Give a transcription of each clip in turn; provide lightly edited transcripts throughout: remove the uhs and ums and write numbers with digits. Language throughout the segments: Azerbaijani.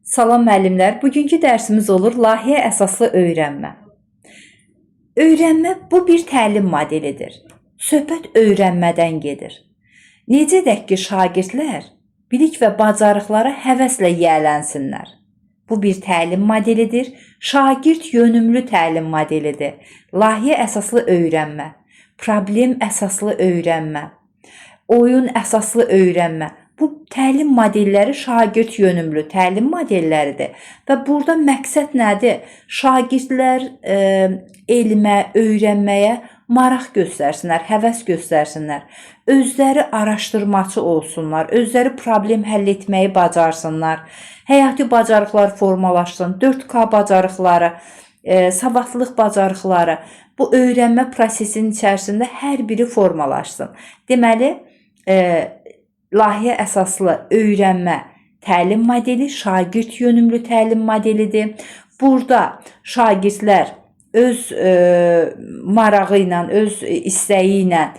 Salam müəllimlər, bugünkü dərsimiz olur layihə əsaslı öyrənmə. Öyrənmə bu bir təlim modelidir. Söhbət öyrənmədən gedir. Necə edək ki, şagirdlər bilik və bacarıqlara həvəslə yiyələnsinlər. Bu bir təlim modelidir, şagird yönümlü təlim modelidir. Layihə əsaslı öyrənmə, problem əsaslı öyrənmə, oyun əsaslı öyrənmə. Bu təlim modelləri şagird yönümlü təlim modelləridir və burada məqsəd nədir? Şagirdlər elmə, öyrənməyə maraq göstərsinlər, həvəs göstərsinlər, özləri araşdırmaçı olsunlar, özləri problem həll etməyi bacarsınlar, həyati bacarıqlar formalaşsın, 4K bacarıqları, savadlıq bacarıqları, bu öyrənmə prosesinin içərisində hər biri formalaşsın. Deməli, layihə əsaslı öyrənmə təlim modeli şagird yönümlü təlim modelidir. Burada şagirdlər öz marağı ilə, öz istəyi ilə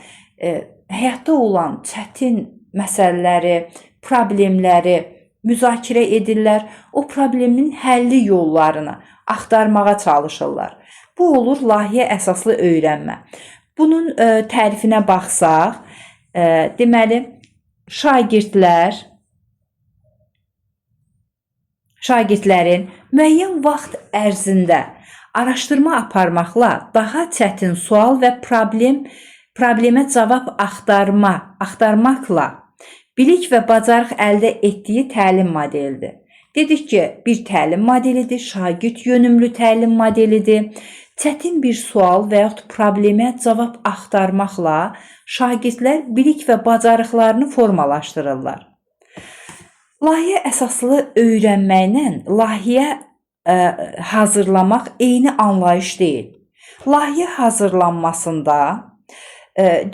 həyatda olan çətin məsələləri, problemləri müzakirə edirlər. O problemin həlli yollarını axtarmağa çalışırlar. Bu olur layihə əsaslı öyrənmə. Bunun tərifinə baxsaq, deməli, şagirdlərin müəyyən vaxt ərzində araşdırma aparmaqla daha çətin sual və problemə cavab axtarmaqla bilik və bacarıq əldə etdiyi təlim modelidir. Dedik ki, bir təlim modelidir, şagird yönümlü təlim modelidir. Çətin bir sual və yaxud problemə cavab axtarmaqla şagirdlər bilik və bacarıqlarını formalaşdırırlar. Layihə əsaslı öyrənməklə layihə hazırlamaq eyni anlayış deyil. Layihə hazırlanmasında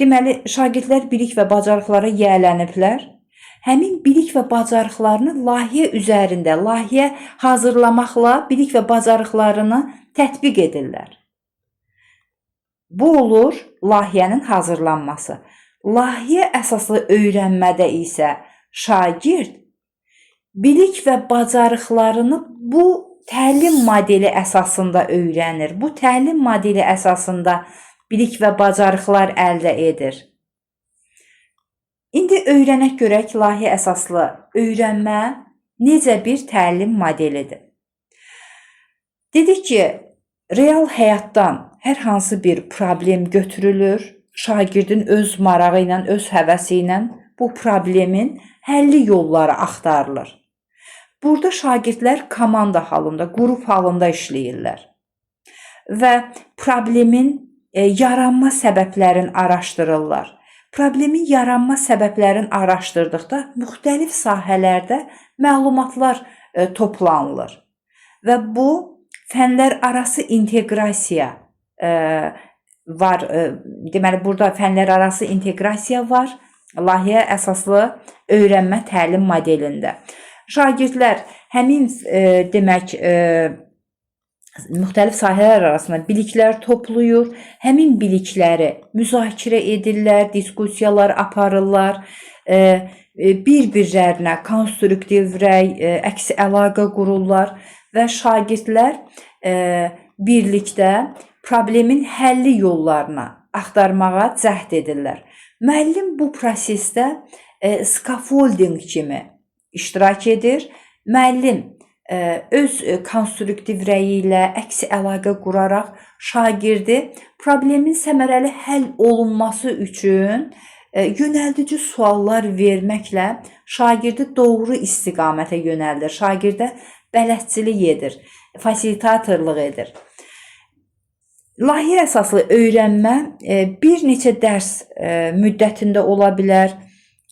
deməli, şagirdlər bilik və bacarıqlara yiyələniblər. Həmin bilik və bacarıqlarını layihə üzərində, layihə hazırlamaqla bilik və bacarıqlarını tətbiq edirlər. Bu olur layihənin hazırlanması. Layihə əsaslı öyrənmədə isə şagird bilik və bacarıqlarını bu təlim modeli əsasında öyrənir. Bu təlim modeli əsasında bilik və bacarıqlar əldə edir. İndi öyrənək görək layihə əsaslı öyrənmə necə bir təlim modelidir. Dedik ki, real həyatdan hər hansı bir problem götürülür, şagirdin öz marağı ilə, öz həvəsi ilə bu problemin həlli yolları axtarılır. Burada şagirdlər komanda halında, qrup halında işləyirlər və problemin yaranma səbəblərini araşdırırlar. Problemin yaranma səbəblərini araşdırdıqda müxtəlif sahələrdə məlumatlar toplanılır və bu fənlər arası inteqrasiya var. Deməli, burada fənlər arası inteqrasiya var layihə əsaslı öyrənmə təlim modelində. Şagirdlər həmin demək müxtəlif sahələr arasında biliklər toplayır, həmin bilikləri müzakirə edirlər, diskussiyalar aparırlar, bir-birlərinə konstruktiv rəy, əks əlaqə qururlar və şagirdlər birlikdə problemin həlli yollarını axtarmağa cəhd edirlər. Müəllim bu prosesdə scaffolding kimi iştirak edir. Müəllim öz konstruktiv rəyi ilə əks əlaqə quraraq şagirdi problemin səmərəli həll olunması üçün yönəldici suallar verməklə şagirdi doğru istiqamətə yönəldir. Şagirdə bələdçilik edir, fasilitatorluq edir. Layihə əsaslı öyrənmə bir neçə dərs müddətində ola bilər,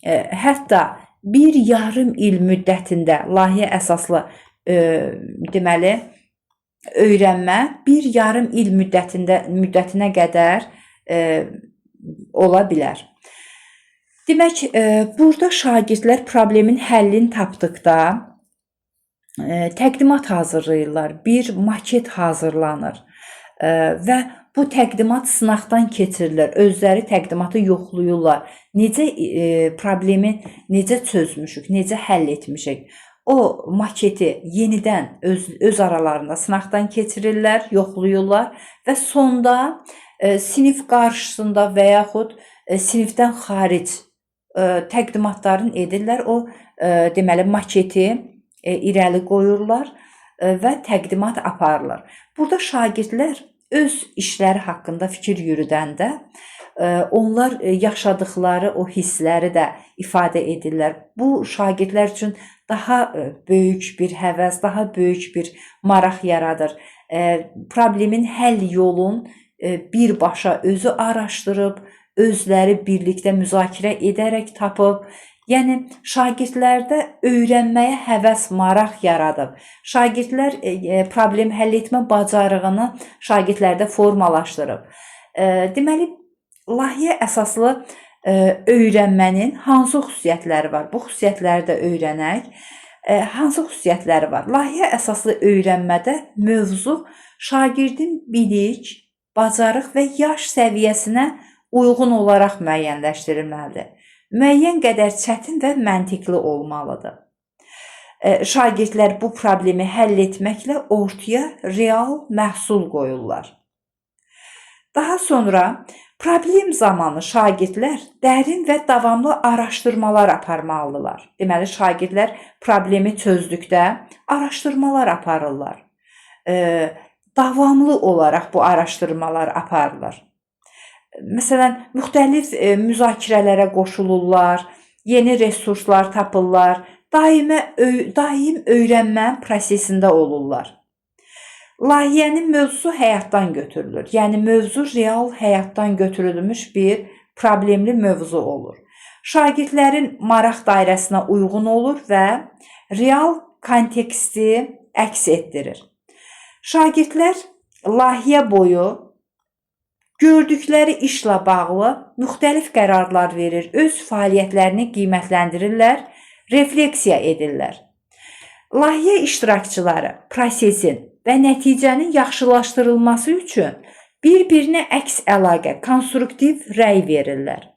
hətta bir yarım il müddətində layihə əsaslı deməli, öyrənmə bir yarım il müddətinə qədər ola bilər. Demək, burada şagirdlər problemin həllini tapdıqda təqdimat hazırlayırlar, bir maket hazırlanır və bu təqdimat sınaqdan keçirilir, özləri təqdimatı yoxlayırlar, necə problemi necə çözmüşük, necə həll etmişik. o maketi yenidən öz aralarında sınaqdan keçirirlər, yoxlayırlar və sonda sinif qarşısında və yaxud sinifdən xaric təqdimatlarını edirlər. O deməli maketi irəli qoyurlar və təqdimat aparırlar. Burada şagirdlər öz işləri haqqında fikir yürüdəndə onlar yaşadıkları o hissləri də ifadə edirlər. Bu şagirdlər üçün daha böyük bir həvəs, daha böyük bir maraq yaradır. Problemin həll yolun birbaşa özü araşdırıb, özləri birlikdə müzakirə edərək tapıb, yəni şagirdlərdə öyrənməyə həvəs, maraq yaradıb. Şagirdlər problem həll etmə bacarığını şagirdlərdə formalaşdırıb. Deməli, layihə əsaslı öyrənmənin hansı xüsusiyyətləri var? Bu xüsusiyyətləri də öyrənək. Hansı xüsusiyyətləri var? Layihə əsaslı öyrənmədə mövzu şagirdin bilik, bacarıq və yaş səviyyəsinə uyğun olaraq müəyyənləşdirilməlidir. Müəyyən qədər çətin və məntiqli olmalıdır. Şagirdlər bu problemi həll etməklə ortaya real məhsul qoyurlar. Daha sonra problem zamanı şagirdlər dərin və davamlı araşdırmalar aparmalıdırlar. Deməli, şagirdlər problemi çözdükdə araşdırmalar aparırlar. Davamlı olaraq bu araşdırmalar aparırlar. Məsələn, müxtəlif müzakirələrə qoşulurlar, yeni resurslar tapırlar, daim öyrənmə prosesində olurlar. Layihənin mövzusu həyatdan götürülür. Yəni, mövzu real həyatdan götürülmüş bir problemli mövzu olur. Şagirdlərin maraq dairəsinə uyğun olur və real konteksti əks etdirir. Şagirdlər layihə boyu gördükləri işlə bağlı müxtəlif qərarlar verir, öz fəaliyyətlərini qiymətləndirirlər, refleksiya edirlər. Layihə iştirakçıları prosesin və nəticənin yaxşılaşdırılması üçün bir-birinə əks əlaqə, konstruktiv rəy verirlər.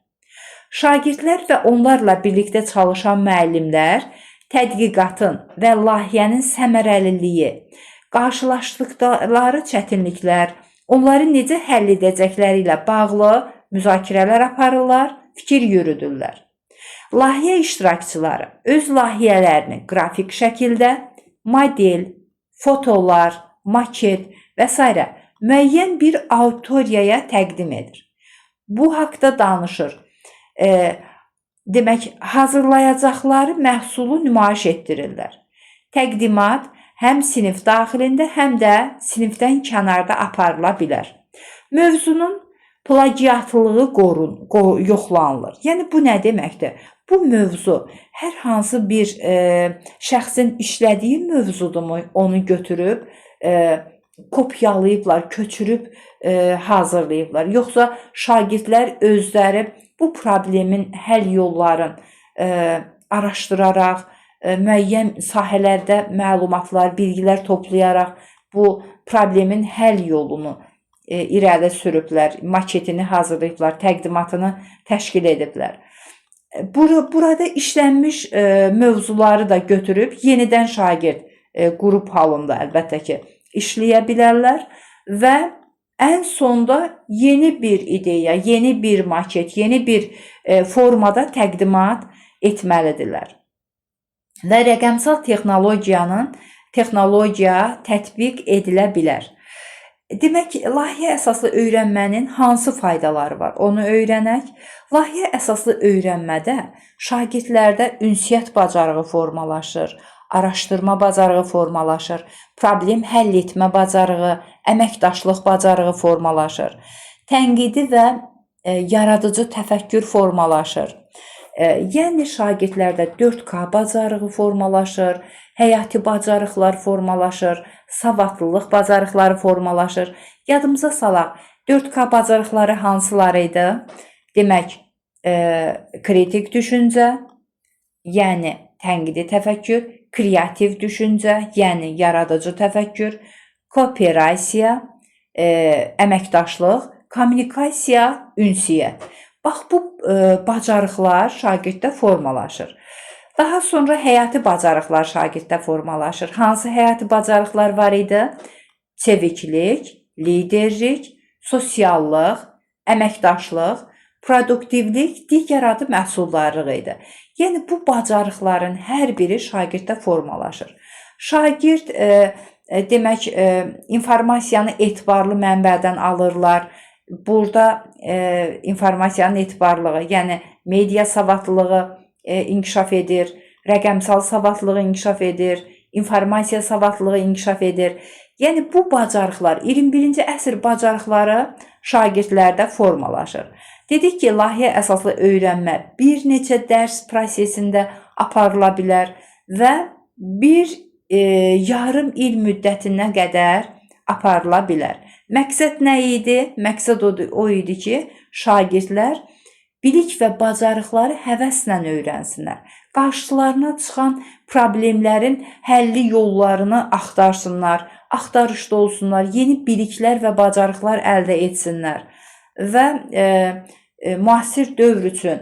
Şagirdlər və onlarla birlikdə çalışan müəllimlər tədqiqatın və layihənin səmərəliliyi, qarşılaşdıqları çətinliklər, onları necə həll edəcəkləri ilə bağlı müzakirələr aparırlar, fikir yürüdürlər. Layihə iştirakçıları öz layihələrini qrafik şəkildə, model, fotolar, maket və s. müəyyən bir auditoriyaya təqdim edir. Bu haqda danışır. Demək, hazırlayacaqları məhsulu nümayiş etdirirlər. Təqdimat həm sinif daxilində, həm də sinifdən kənarda aparıla bilər. Mövzunun plagiatlılığı yoxlanılır. Yəni, bu nə deməkdir? Bu mövzu hər hansı bir şəxsin işlədiyi mövzudurmu, onu götürüb, kopyalayıblar, köçürüb hazırlayıblar. Yoxsa şagirdlər özləri bu problemin həll yollarını araşdıraraq, müəyyən sahələrdə məlumatlar, bilgilər toplayaraq bu problemin həll yolunu irəli sürüblər, maketini hazırlayıblar, təqdimatını təşkil ediblər. Burada işlənmiş mövzuları da götürüb yenidən şagird qrup halında əlbəttə ki işləyə bilərlər və ən sonda yeni bir ideya, yeni bir maket, yeni bir formada təqdimat etməlidirlər. Və rəqəmsal texnologiya tətbiq edilə bilər. Demək, layihə əsaslı öyrənmənin hansı faydaları var? Onu öyrənək. Layihə əsaslı öyrənmədə şagirdlərdə ünsiyyət bacarığı formalaşır, araşdırma bacarığı formalaşır, problem həll etmə bacarığı, əməkdaşlıq bacarığı formalaşır, tənqidi və yaradıcı təfəkkür formalaşır. Yəni, şagirdlərdə 4K bacarığı formalaşır, həyati bacarıqlar formalaşır, savadlılıq bacarıqları formalaşır. Yadımıza salaq, 4K bacarıqları hansıları idi? Demək, kritik düşüncə, yəni tənqidi təfəkkür, kreativ düşüncə, yəni yaradıcı təfəkkür, kooperasiya, əməkdaşlıq, kommunikasiya, ünsiyyət. Bax, bu bacarıqlar şagirddə formalaşır. Daha sonra həyati bacarıqlar şagirddə formalaşır. Hansı həyati bacarıqlar var idi? Çeviklik, liderlik, sosiallıq, əməkdaşlıq, produktivlik digər adı məhsuldarlıq idi. Yəni bu bacarıqların hər biri şagirddə formalaşır. Şagird demək informasiyanı etibarlı mənbədən alırlar. Burada informasiyanın etibarlığı, yəni media savadlılığı inkişaf edir, rəqəmsal savadlılığı inkişaf edir, informasiya savadlılığı inkişaf edir. Yəni bu bacarıqlar 21-ci əsr bacarıqları şagirdlərdə formalaşır. Dedik ki, layihə əsaslı öyrənmə bir neçə dərs prosesində aparıla bilər və bir yarım il müddətinə qədər aparıla bilər. Məqsəd nə idi? Məqsəd o idi ki, şagirdlər bilik və bacarıqları həvəslə öyrənsinlər. Qarşılarına çıxan problemlərin həlli yollarını axtarsınlar, axtarışda olsunlar, yeni biliklər və bacarıqlar əldə etsinlər və müasir dövr üçün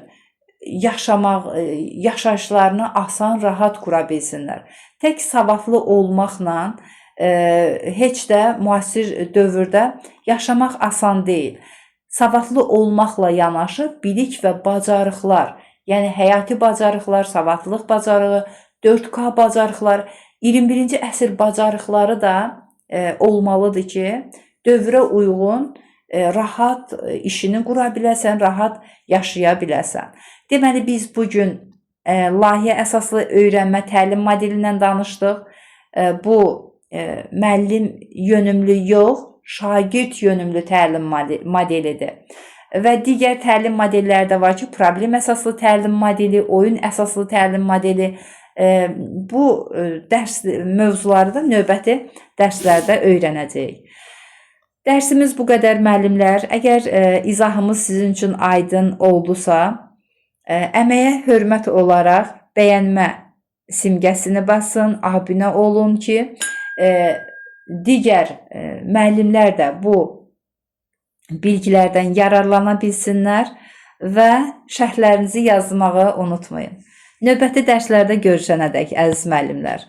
yaşayışlarını asan, rahat qura bilsinlər. Tək savadlı olmaqla heç də müasir dövrdə yaşamaq asan deyil. Savadlı olmaqla yanaşı bilik və bacarıqlar, yəni həyati bacarıqlar, savadlılıq bacarığı, 4K bacarıqlar, 21-ci əsr bacarıqları da olmalıdır ki, dövrə uyğun, rahat işini qura biləsən, rahat yaşaya biləsən. Deməli, biz bugün layihə əsaslı öyrənmə təlim modelindən danışdıq. Bu, müəllim yönümlü yox, şagird yönümlü təlim modelidir. Və digər təlim modelləri də var ki, problem əsaslı təlim modeli, oyun əsaslı təlim modeli. Bu dərs mövzuları da növbəti dərslərdə öyrənəcəyik. Dərsimiz bu qədər müəllimlər. Əgər izahımız sizin üçün aydın oldusa, əməyə hörmət olaraq bəyənmə simgəsini basın, abunə olun ki, digər müəllimlər də bu bilgilərdən yararlana bilsinlər və şərhlərinizi yazmağı unutmayın. Növbəti dərslərdə görüşənədək əziz müəllimlər.